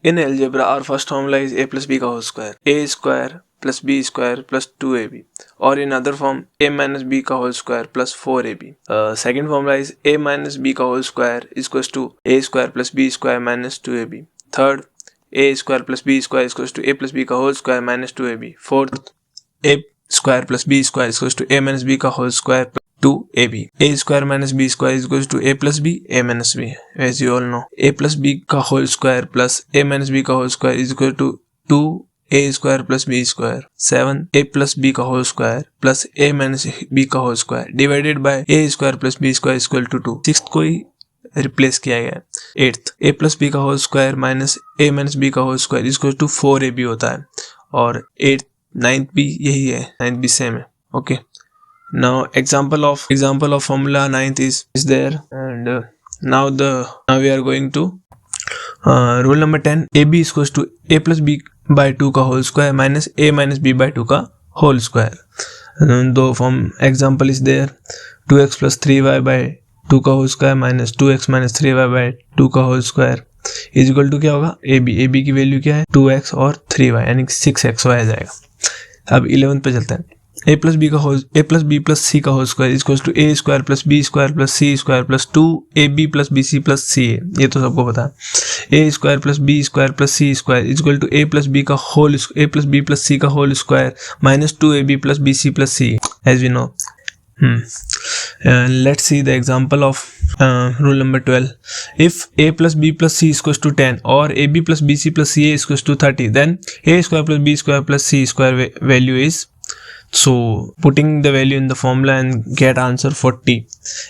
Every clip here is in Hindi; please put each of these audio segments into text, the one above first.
In algebra, our first formula is a plus b का whole square. A square plus b square plus 2ab. Or in other form, a minus b का whole square plus 4ab. Second formula is a minus b का whole square is equals to a square plus b square minus 2ab. Third, a square plus b square is equals to a plus b का whole square minus 2ab. Fourth, a square plus b square is equals to a minus b का whole square plus 2ab. A square minus b square is equals to a plus b, a minus b. As you all know, a plus b का whole square plus a minus b का whole square is equal to 2a square plus b square. 7 a plus b का whole square plus a minus b का whole square divided by a square plus b square is equal to 2. Sixth को ही रिप्लेस किया गया है. एट्थ, a plus b का whole square minus a minus b का whole square is equal to 4ab होता है. और एट्थ, नाइन्थ भी यही है, नाइन्थ भी सेम है. Okay, now example of formula 9th is there, and now we are going to rule number 10. ab is equals to a plus b by 2 का whole square minus a minus b by 2 का होल स्क्वायर. दो form example is there. 2x plus 3y by 2 का whole square minus 2x minus 3y by 2 का whole square is equal to क्या होगा, ab की वैल्यू क्या है 2x और 3y यानी 6xy आ जाएगा. अब 11th पे चलते हैं. a plus b plus c का whole square is equal to a square plus b square plus c square plus 2ab plus bc plus ca. ये तो सबको पता है. a square plus b square plus c square is equal to a plus b plus c का whole square minus 2ab plus bc plus c as we know. Let's see the example of rule number 12. If a plus b plus c is equals to 10 or ab plus bc plus ca is equals to 30, then a square plus b square plus c square value is. So putting the value in the formula and get answer 40.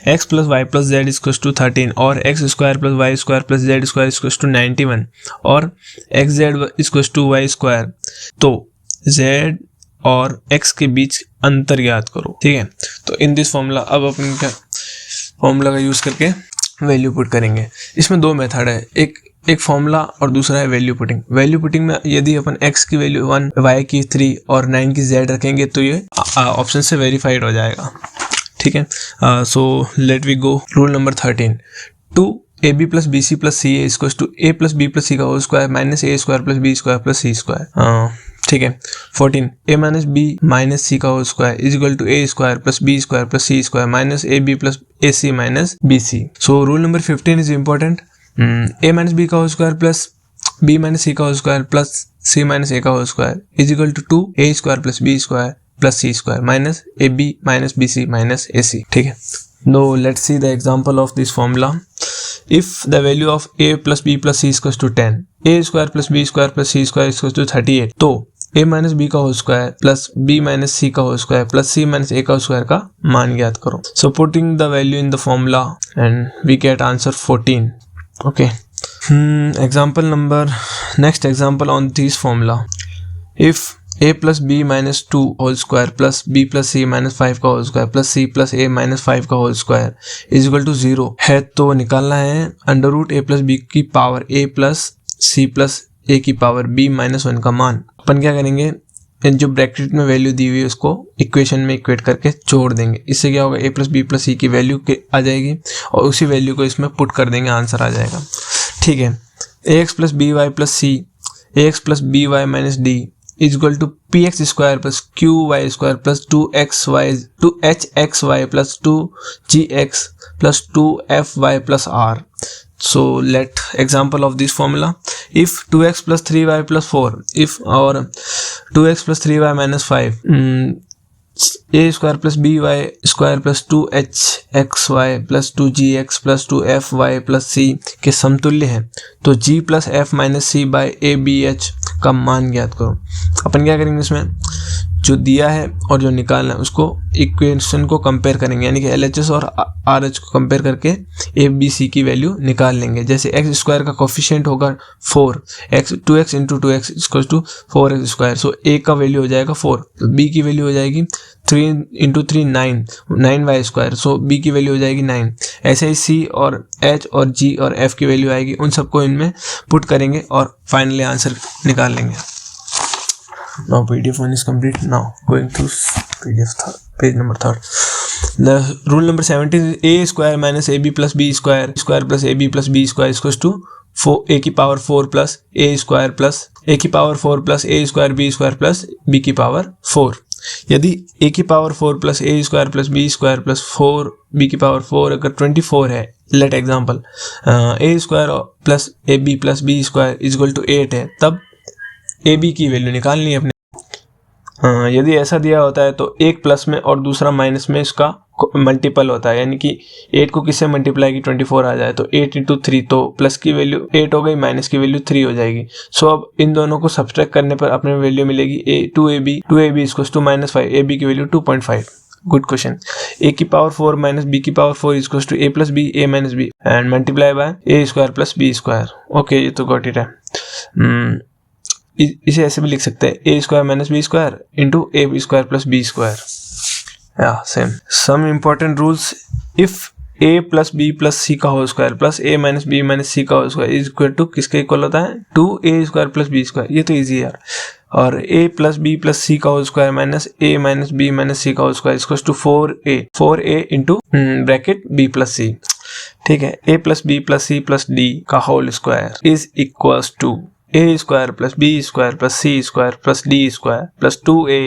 X plus y plus z is equals to 13 or x square plus y square plus z square is equals to 91 or xz is equals to y square. तो z और x के बीच अंतर ज्ञात करो. ठीक है, तो इन दिस फॉर्मूला अब अपन क्या फॉर्मूला का यूज करके वैल्यू पुट करेंगे. इसमें दो मेथड है, एक फॉर्मूला और दूसरा है वैल्यू पुटिंग. वैल्यू पुटिंग में यदि अपन x की वैल्यू 1, y की 3 और 9 की z रखेंगे तो ये ऑप्शन से वेरीफाइड हो जाएगा. ठीक है, so let we go. Rule number 13. 2ab plus bc plus ca is equals to a plus b plus c का whole square minus a square plus b square plus c square. ठीक है. 14 a minus b minus c का whole square is equal to a square plus b square plus c square minus ab plus ac minus bc. So rule number 15 is important. a minus b का whole square plus b minus c का whole square plus c minus a का whole square is equal to 2a square plus b square plus c square minus ab minus bc minus ac. ठीक है. Now let's see the example of this formula. If the value of a plus b plus c is equals to 10, a square plus b square plus c square is equals to 38, तो a minus b का whole square plus b minus c का whole square plus c minus a का होल स्क्वायर का मान ज्ञात करो. So putting the value in the formula and we get answer 14. Okay. Next example on this formula. If a plus b minus 2 whole square plus b plus c minus 5 का whole square plus c plus a minus 5 का whole square is equal to 0 है, तो निकालना है under root a plus b की power a plus c plus a की पावर b माइनस 1 का मान. अपन क्या करेंगे, जो ब्रैकेट में वैल्यू दी हुई है उसको इक्वेशन में इक्वेट करके जोड़ देंगे. इससे क्या होगा, a plus b plus c की वैल्यू आ जाएगी और उसी वैल्यू को इसमें पुट कर देंगे, आंसर आ जाएगा. ठीक है. ax plus B Y plus c ax plus B Y minus d is equal to px square plus qy square plus 2hxy plus 2gx plus 2fy plus r. So let example of this formula. If 2x plus 3y plus 4, if our 2x plus 3y minus 5, a square plus by square plus 2hxy plus 2gx plus 2fy plus c के समतुल्य है, तो g plus f minus c by a bh का मान ज्ञात करो. अपन क्या करेंगे, इसमें जो दिया है और जो निकालना है उसको इक्वेशन को कंपेयर करेंगे, यानी कि LHS और RH को कंपेयर करके a b c की वैल्यू निकाल लेंगे. जैसे x स्क्वायर का कोफिशिएंट होगा 4, 2x into 2x equal to 4x square. So a का वैल्यू हो जाएगा 4, तो b की वैल्यू हो जाएगी 3 इंटू 3 9y स्क्वायर. सो b की वैल्यू हो जाएगी 9. ऐसे ही c और h और g और f की वैल्यू आएगी, उन सबको इनमें पुट करेंगे और फाइनली आंसर निकाल लेंगे. Now PDF 1 is complete. Now going to PDF page number 3. The rule number 17 is a square minus ab plus b square plus ab plus b square is equals to a की power 4 plus a square plus a की power 4 plus a square b square plus b की पावर 4। यदि ए की power 4 plus a square plus B square plus 4 b की पावर 4 अगर 24 है, let example a square plus a B plus B square is equal to 8 है, तब ए बी की वैल्यू निकालनी है अपने। यदि ऐसा दिया होता है तो एक प्लस में और दूसरा माइनस में इसका मल्टीपल होता है, यानी कि 8 को किससे मल्टीप्लाई की 24 आ जाए तो 8 इंटू 3, तो प्लस की वैल्यू 8 हो गई, माइनस की वैल्यू 3 हो जाएगी। सो अब इन दोनों को सब्सट्रैक्ट करने पर अपने वैल्यू मिलेगी 2ab equals to -5, a b की वैल्यू 2.5। Good question. ए की पावर 4 माइनस बी की power 4 equals to a plus b a minus b and multiply by a square plus B square. Okay, ये तो गॉट इट है। इसे ऐसे भी लिख सकते हैं, a square minus b square into A b square plus B square. Yeah, same. Some important rules. If a plus b plus c का whole square plus a minus b minus c का whole square is equal to किसके इक्वल होता है? 2a square plus b square. ये तो इजी है यार। और a plus b plus c का whole square minus a minus b minus c का whole square equal to 4a into bracket b plus c। ठीक है, a plus b plus c plus d का whole square is equals to a square plus b square plus c square plus d square plus 2a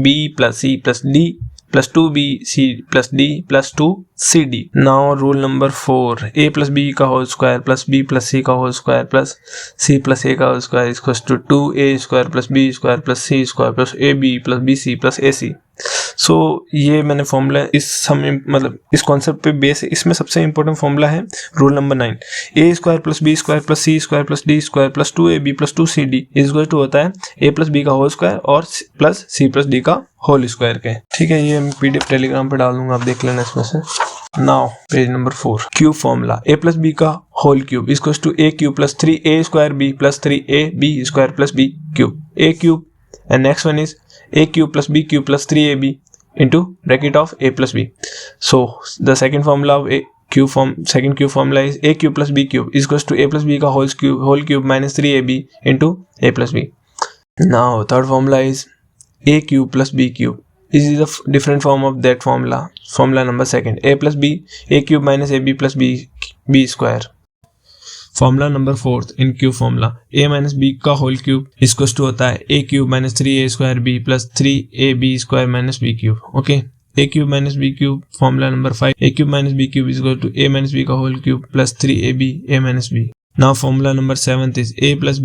b plus c plus d plus 2b c plus d plus 2cd. Now rule number 4, a plus b का whole square plus b plus c का whole square plus c plus a का whole square equals to 2a square plus b square plus c square plus ab plus bc plus ac। So ये मैंने फॉर्मूला इस समय मतलब इस कॉन्सेप्ट पे बेस है। इसमें सबसे इंपॉर्टेंट फॉर्मूला है rule number 9, A square plus B square plus C square plus D square plus 2ab plus 2cd is equal to होता है ए प्लस बी का होल स्क्वायर और प्लस सी प्लस डी का होल स्क्वायर के। ठीक है, ये मैं पीडीएफ टेलीग्राम पे डाल दूंगा, आप देख लेना इसमें से। Now page number 4, cube formula a plus B का whole cube equals to a cube plus 3a square b plus 3ab square plus b cube, a cube and next one is a cube plus b cube plus 3ab into bracket of a plus b. So the second formula of second cube formula is a cube plus b cube is equals to a plus b का whole cube minus 3ab into a plus b. Now third formula is a cube plus b cube. This is a different form of that formula. Formula number second, a plus b, a cube minus ab plus b square. Formula number 4 in cube formula a minus B का होल क्यूब इसको टू होता है a cube minus 3a square b plus 3ab square minus b cube. Okay, a cube minus b cube formula number 5, a cube minus b cube is equal to a minus b का whole cube plus 3ab a minus b। Now formula number 7 is a plus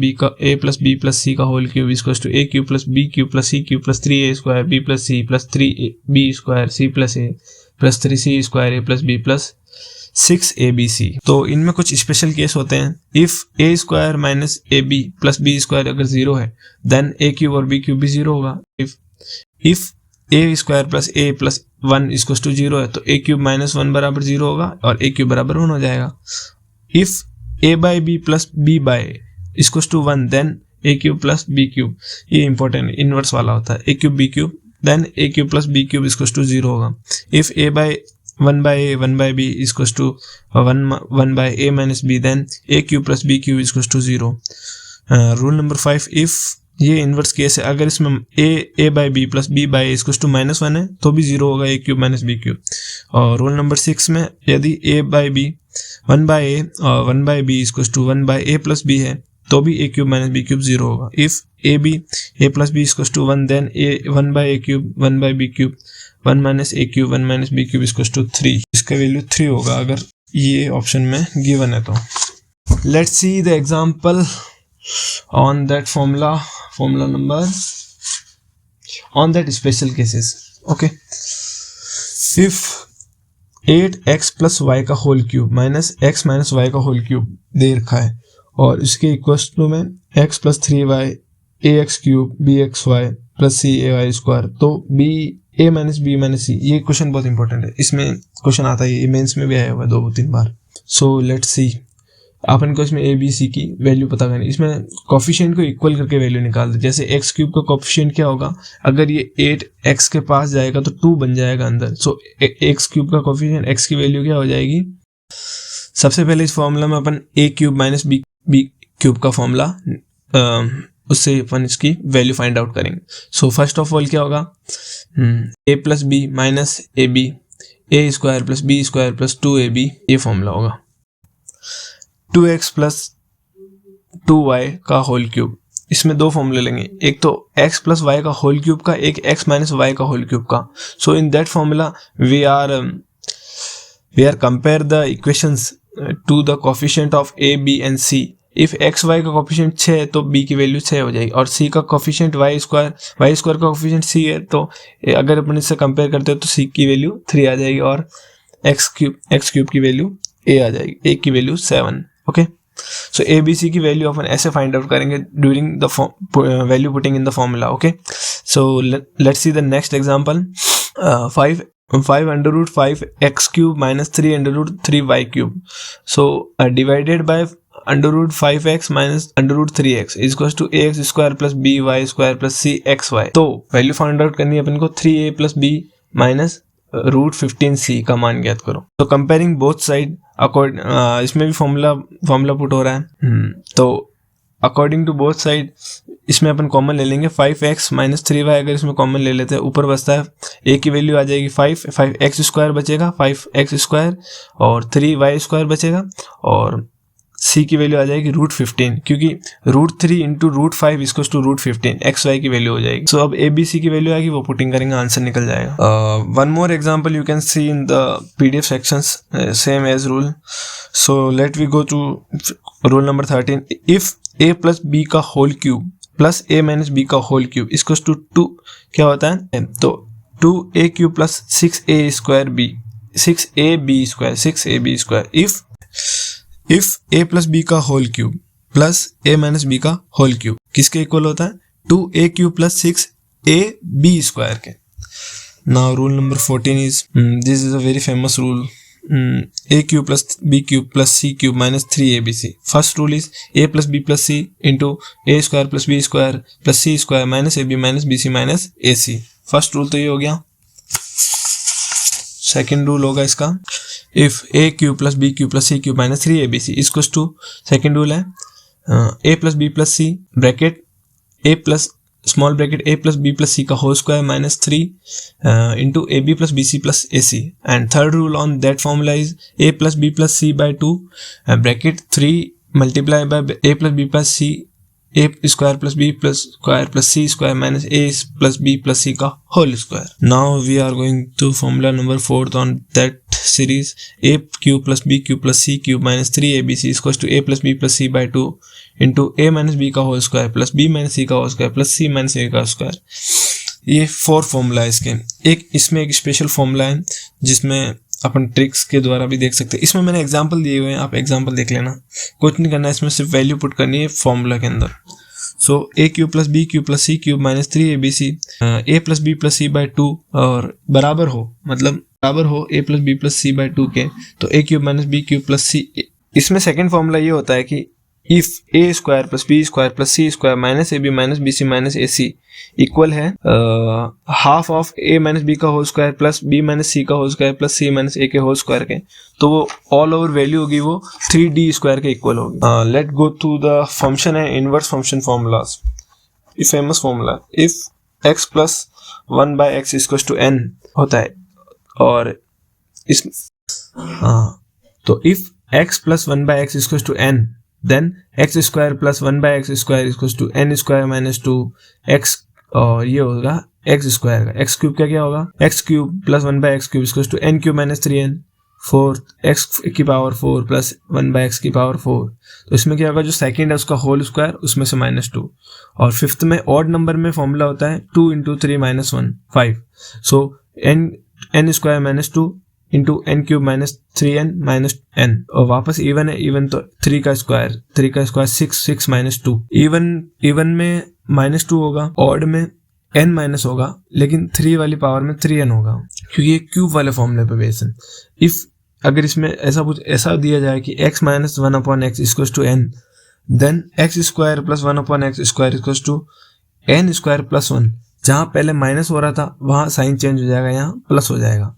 b plus c का whole cube is equal to a cube plus b cube plus c cube plus 3a square b plus c प्लस 3b square c plus a plus 3c square a plus b plus 6abc। तो इनमें कुछ स्पेशल केस होते हैं। If a square minus ab plus b square अगर 0 है देन a क्यूब और b क्यूब भी 0 होगा। If a square plus a plus 1 equal to 0 है तो a क्यूब माइनस 1 बराबर 0 होगा और a क्यूब बराबर 1 हो जाएगा। If a by b plus b by equal to 1 then a cube plus b cube, ये इंपॉर्टेंट इनवर्स वाला होता है, a cube b cube then a cube plus b cube equal to 0 होगा। If a by 1 by a 1 by b is equals to 1 by a minus b then a cube plus b cube is equals to 0। Rule number 5, if ये इनवर्स केस है, अगर इसमें a by b plus b by a is equals to -1 है तो भी 0 होगा a cube minus b cube. और रूल नंबर 6 में यदि a by b 1 by a और 1 by b is equals to 1 by a plus b है तो भी a cube minus b cube 0 होगा। If a plus b is equals to 1 then a 1 by a cube 1 by b cube 1 minus a cube 1 minus b cube equals to 3, इसका वैल्यू 3 होगा अगर ये ऑप्शन में गिवन है तो। Let's see the example on that formula number on that special cases. Okay, if 8x plus y का whole cube minus x minus y का होल क्यूब दे रखा है और इसके इक्वल्स टू में x plus 3y ax cube bxy plus c square, तो a minus B minus C, ये क्वेश्चन बहुत इंपॉर्टेंट है, इसमें क्वेश्चन आता है, मेंस में भी आया हुआ है 2-3 बार। सो लेट्स सी, अपन को इसमें a b c की वैल्यू पता करनी, इसमें कोफिशिएंट को इक्वल करके वैल्यू निकाल दे। जैसे x क्यूब का कोफिशिएंट क्या होगा, अगर ये 8x के पास जाएगा तो 2 बन जाएगा अंदर। सो x क्यूब का कोफिशिएंट x की वैल्यू क्या हो जाएगी, सबसे पहले इस फॉर्मूला में अपन a cube minus b cube का फॉर्मूला उससे अपन इसकी वैल्यू फाइंड आउट करेंगे। सो फर्स्ट ऑफ ऑल क्या होगा, a plus B minus A B, ए square plus B square plus 2ab, ये फॉर्मूला होगा। 2x प्लस 2y का होल क्यूब। इसमें दो फॉर्मूले लेंगे, एक तो x प्लस वाई का होल क्यूब का, एक x माइनस वाई का होल क्यूब का। So in that formula we are compare the equations to the coefficient of a, b and c। If x y का कोफिशिएंट 6 है तो b की वैल्यू 6 हो जाएगी, और c का कोफिशिएंट y स्क्वायर का कोफिशिएंट c है, तो अगर अपन इससे कंपेयर करते हैं तो c की वैल्यू 3 आ जाएगी और x क्यूब की वैल्यू a आ जाएगी, a की value 7। Okay, so a b c की वैल्यू अपन ऐसे फाइंड आउट करेंगे during the value putting in the formula. Okay, so let's see the next example. 5 under root 5 x cube minus 3 under root 3 y cube. So divided by under root 5x minus under root 3x is equals to ax square plus by square plus cxy। तो वैल्यू फाइंड आउट करनी है अपन को 3a plus b minus root 15c का मान ज्ञात करो। तो कंपेयरिंग बोथ साइड इसमें भी फॉर्मूला पुट हो रहा है। तो अकॉर्डिंग टू बोथ साइड इसमें अपन कॉमन ले लेंगे 5x माइनस 3y। अगर इसमें कॉमन ले लेते हैं, ऊपर बचता है a की वैल्यू आ जाएगी 5x स्क्वायर बचेगा 5x स्क्वायर, और 3y स्क्वायर बचेगा, और c की वैल्यू आ जाएगी रूट 15, क्योंकि root 3 into root 5 equals to root 15 xy की वैल्यू हो जाएगी। सो अब a b c की वैल्यू आएगी, वो पुटिंग करेंगे, आंसर निकल जाएगा। One more example you can see in the pdf sections, same as rule. So let we go to rule number 13। If a plus b का whole cube plus a minus b का होल क्यूब इक्वल्स टू 2 क्या होता है, तो 2a cube plus 6a square b 6ab square. If a plus b का whole cube plus a minus b का होल क्यूब किसके इक्वल होता है, 2a cube plus 6ab square के। Now rule number 14 is this is a very famous rule, a cube plus b cube plus c cube minus 3abc। First rule is a plus b plus c into a square plus b square plus c square minus ab minus bc minus ac। First rule तो ये हो गया। सेकेंड रूल होगा इसका, if a cube plus b cube plus c cube minus 3abc equals to, second rule है a plus b plus c bracket a plus small bracket a plus b plus c का whole square minus 3 into A B plus B C plus A C. And third rule on that formula is a plus b plus c by 2 bracket 3 multiply by a plus b plus c a square plus b plus square plus c square minus a plus b plus c का whole square. Now we are going to formula number 4 on that series, a cube plus b cube plus c cube minus 3abc equals to a plus b plus c by 2 into a minus b का whole square plus b minus c का whole square plus c minus a का स्क्वायर। ये 4 फॉर्मूला है इसके। इसमें एक स्पेशल फॉर्मूला है जिसमें अपन ट्रिक्स के द्वारा भी देख सकते हैं। इसमें मैंने एग्जांपल दिए हुए हैं, आप एग्जांपल देख लेना, कुछ नहीं करना है, इसमें सिर्फ वैल्यू पुट करनी है फॉर्मूला के अंदर। So a cube plus b cube plus c cube minus 3abc a plus b plus c by 2 और बराबर हो a plus b plus c by 2 के, तो a cube minus b cube plus c। इसमें सेकेंड फॉर्मूला ये होता है कि if a square plus b square plus c square minus ab minus bc minus ac equal है half of a minus b का whole square plus b minus c का whole square plus c minus a के होल स्क्वायर के, तो वो ऑल ओवर वैल्यू होगी वो 3d स्क्वायर के इक्वल होगी। Let go to the function है इनवर्स फंक्शन फॉर्मूलाज। ये famous formula, if x plus 1 by x equal to n होता है, और इस तो if x plus 1 by x equal to n then x square plus 1 by x square equal to n square minus 2 x, और ये होगा x स्क्वायर का x क्यूब क्या होगा, x cube plus 1 by x cube equal to n cube minus 3n 4 x की पावर 4 प्लस 1 बाय x की पावर 4। तो इसमें क्या होगा, जो सेकंड है उसका होल स्क्वायर उसमें से माइनस 2, और फिफ्थ में ऑड नंबर में फॉर्मूला होता है 2 into 3 minus 1 5। So n square minus 2 into N cube minus 3n minus n, और वापस इवन है, इवन तो 3 का स्क्वायर 6 माइनस 2। इवन में माइनस 2 होगा, ऑड में n माइनस होगा, लेकिन 3 वाली पावर में 3n होगा, क्योंकि ये क्यूब वाले फॉर्मूले पे बेस है। इफ अगर इसमें ऐसा दिया जाए कि x minus 1 upon x equals to n, then x square plus 1 upon x square equals to n square plus 1। जहाँ पहले माइनस हो रहा था वहाँ साइन चेंज हो जाएगा, यहाँ प्लस हो जाएगा।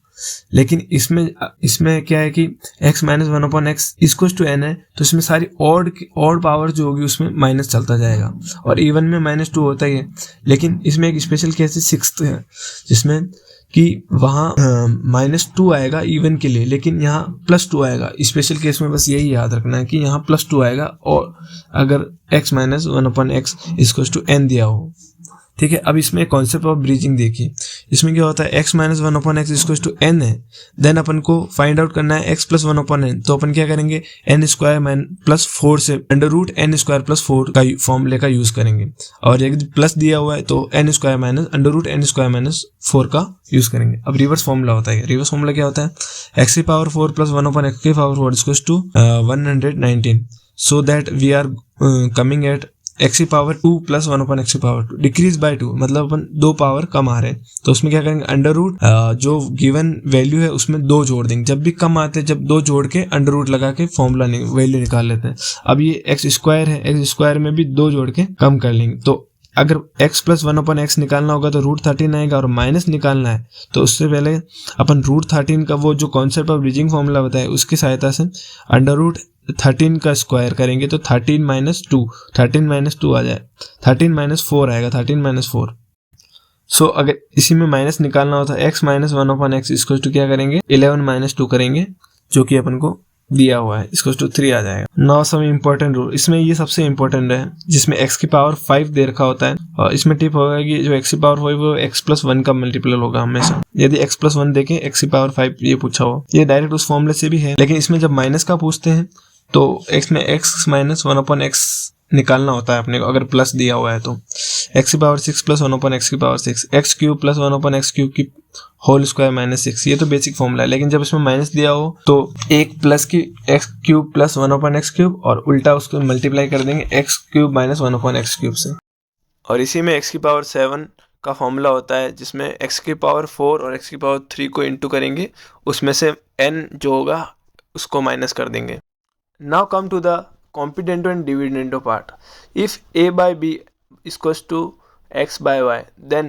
लेकिन इसमें क्या है कि x minus 1 upon X equal to n है, तो इसमें सारी ऑड पावर जो होगी उसमें माइनस चलता जाएगा, और इवन में माइनस 2 होता ही है। लेकिन इसमें एक स्पेशल केस है 6th है, जिसमें कि वहाँ -2 आएगा इवन के लिए, लेकिन यहाँ +2 आएगा। स्पेशल केस में बस यही याद रखना है कि यहाँ +2 आएगा और अगर x - 1/x = n दिया हो। ठीक है, अब इसमें कॉन्सेप्ट ऑफ ब्रिजिंग देखिए। इसमें क्या होता है, x - 1/x = n है, देन अपन को फाइंड आउट करना है x + 1/n। तो अपन क्या करेंगे, n² + 4 से √n² + 4 का फॉर्मूले का यूज करेंगे, और यदि प्लस दिया हुआ है तो n² - √n² - 4 का यूज करेंगे। अब रिवर्स फॉर्मूला होता है, रिवर्स फॉर्मूला क्या होता है, x⁴ + 1/x⁴ = 119। So that we are coming at x⁴ 2 + 1/x⁴ decrease by 2, मतलब अपन 2 पावर कम आ रहे हैं। तो उसमें क्या करेंगे, अंडर रूट जो गिवन वैल्यू है उसमें 2 जोड़ देंगे। जब भी कम आते हैं, जब 2 जोड़ के अंडर रूट लगा के फॉर्मूला वैल्यू निकाल लेते हैं। अब ये x² है, x² में भी 2 जोड़ के कम कर लेंगे। तो अगर x + 1/x निकालना होगा तो √13 आएगा, और माइनस निकालना है तो उससे पहले अपन √13 का वो जो कॉन्सेप्ट ऑफ ब्रिजिंग फॉर्मूला बताया उसकी सहायता से √13 का स्क्वायर करेंगे तो 13 - 2 आ जाए, 13 - 4 आएगा, 13 - 4। सो अगर इसी में माइनस निकालना होता है x - 1/x = क्या करेंगे, 11 - 2 करेंगे, जो कि अपन को दिया हुआ है, इसको to 3 आ जाएगा। नाउ सम इंपॉर्टेंट रूल, इसमें ये सबसे इंपॉर्टेंट है जिसमें x⁵ दे रखा होता है, और इसमें टिप होगा कि जो x⁵ वो x + 1 का मल्टीपल होगा हमेशा। यदि x + 1 देखें, x⁵ ये पूछा हो, ये डायरेक्ट उस फॉर्मूले से भी है, लेकिन इसमें जब माइनस का पूछते हैं तो x में x - 1/x निकालना होता है अपने को, अगर प्लस दिया हुआ है तो x⁵ + 1/x⁵ x³ + 1/x³ की होल स्क्वायर -6, ये तो बेसिक फॉर्मूला है। लेकिन जब इसमें माइनस दिया हो तो एक प्लस की x³ + 1/x³ और उल्टा उसको मल्टीप्लाई कर देंगे x³ - 1/x³ से। और इसी में x⁵ का फॉर्मूला होता है, जिसमें x⁴ और x⁵ को इंटू करेंगे, उसमें से n जो होगा उसको माइनस कर देंगे। Now come to the compidendo and dividendo part. If a by b = x by y, then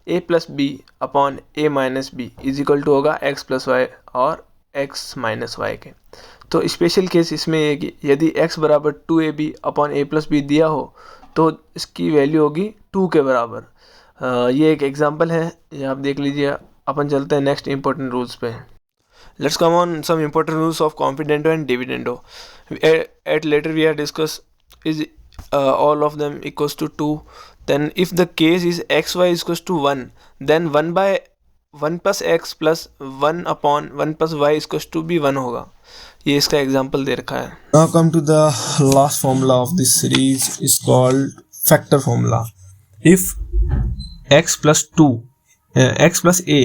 a plus b upon a minus b is equal to होगा x plus y और x minus y के। तो स्पेशल केस इसमें ये कि यदि x बराबर 2ab upon a plus b दिया हो तो इसकी वैल्यू होगी 2 के बराबर। ये एक एग्जांपल है, ये आप देख लीजिए। अपन चलते हैं नेक्स्ट इंपॉर्टेंट रूल्स पे। Let's come on some important rules of confidendo and dividendo. At later we have discussed is all of them equals to 2. Then if the case is xy = 1, then 1 by 1 plus x plus 1 upon 1 plus y = भी 1 होगा। ये इसका एग्जाम्पल दे रखा है। Now come to the last formula of this series is called factor formula. If x plus 2 x plus a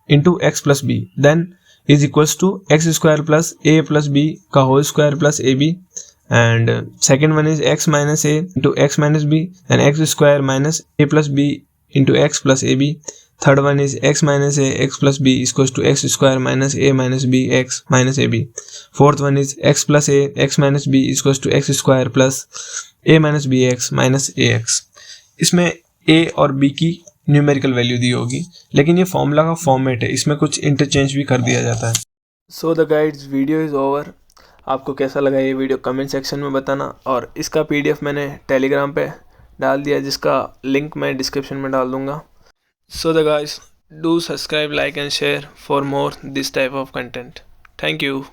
into x plus b, then is equals to x² plus a plus b का whole square plus ab, and second one is x minus a into x minus b and x² minus a plus b into x plus ab. Third one is x minus a x plus b is equals to x² minus a minus b x minus ab. Fourth one is x plus a x minus b is equals to x² plus a minus b x minus ax. इसमें a और b की न्यूमेरिकल वैल्यू दी होगी, लेकिन ये फॉर्मूला का फॉर्मेट है, इसमें कुछ इंटरचेंज भी कर दिया जाता है। So the guides, video is over. आपको कैसा लगा ये वीडियो कमेंट सेक्शन में बताना, और इसका PDF मैंने टेलीग्राम पे डाल दिया, जिसका लिंक मैं डिस्क्रिप्शन में डाल दूँगा। So the guides, do subscribe, like and share for more this type of content. Thank you.